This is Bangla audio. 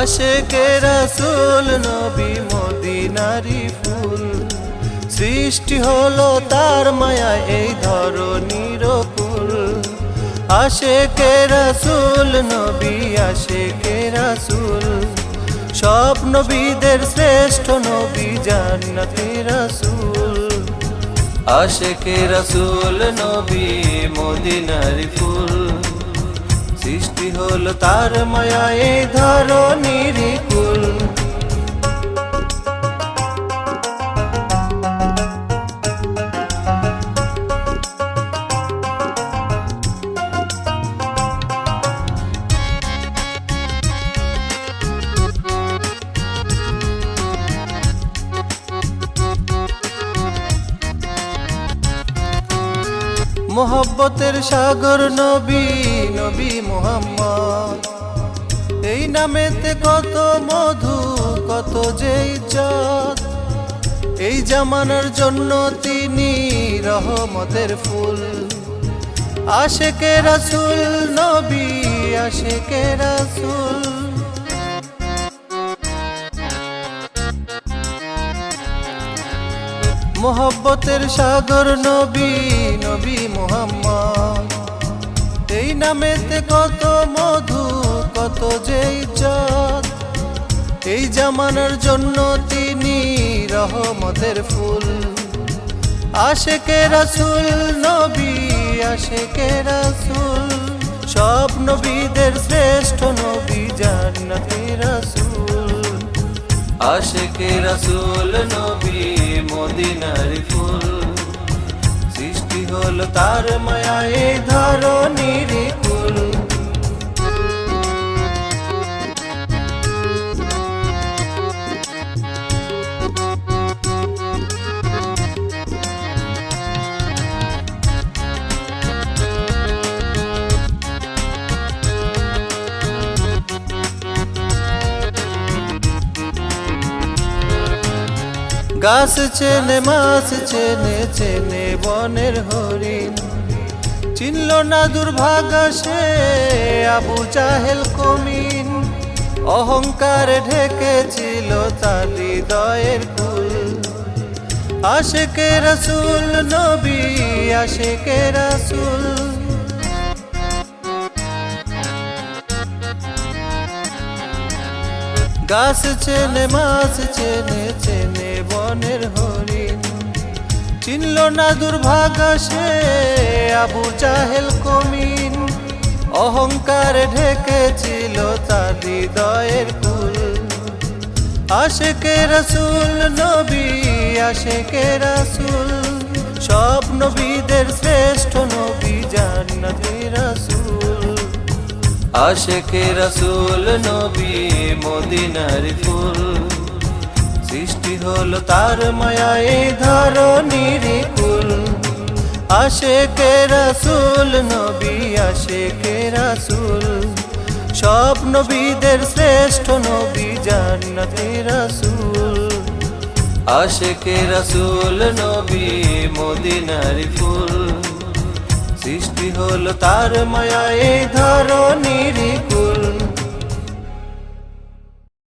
আশেকে রাসূল নবী মদিনারি ফুল, সৃষ্টি হলো তার মায়ায় এই ধরনীর কুল। আশেকে রাসূল নবী, আশেকে রাসূল, সব নবীদের শ্রেষ্ঠ নবী জান্নাতের রাসূল। আশেকে রাসূল নবী মদিনারি ফুল, সৃষ্টি হলো তার মায়ায় এই ধরনীর কুল। মোহব্বতের সাগর নবী, নবী মুহাম্মদ, এই নামেতে কত মধু, কত যে ইজ্জত। এই জামানার জন্য তিনি রহমতের ফুল। আশেকে রাসূল নবী, আশেকে রাসূল, মোহব্বতের সাগর নবী, নবী মুহাম্মদ, এই নামেতে কত মধু, কত যে ইজ্জত। এই জামানার জন্য তিনি রহমতের ফুল। আশেকে রাসূল নবী, আশেকে রাসূল, সব নবীদের শ্রেষ্ঠ নবী জান্নাতের রাসূল। আশেকে রাসূল নবী মদিনারি ফুল, সৃষ্টি হলো তার মায়ায় এই ধরনীর কুল। গাছ চেনে, মাছ চেনে, চেনে বনের হরিণ, চিনল না দুর্ভাগা সে আবু জাহেল কমিন। অহংকার ঢেকেছিল তার হৃদয়ের কুল। আশেকে রাসূল নবী, আশেকে রাসূল, গাছ চেনে, মাছ চেনে, চেনে বনের হরিণ, চিনল না দুর্ভাগা সে আবু জাহেল কমিন। অহংকার ঢেকেছিল তার হৃদয়ের কুল। আশেকে রাসূল নবী, আশেকে রাসূল, সব নবীদের শ্রেষ্ঠ নবী জান্নাতের রাসূল। আশেকে রাসূল নবী মদিনারি ফুল, সৃষ্টি হলো তার মায়ায় এই ধরনীর কুল। আশেকে রাসূল নবী, আশেকে রাসূল, সব নবীদের শ্রেষ্ঠ নবী জান্নাতের রাসূল। আশেকে রাসূল নবী মদিনারি ফুল, সৃষ্টি হলো তার মায়ায় এই ধরনীর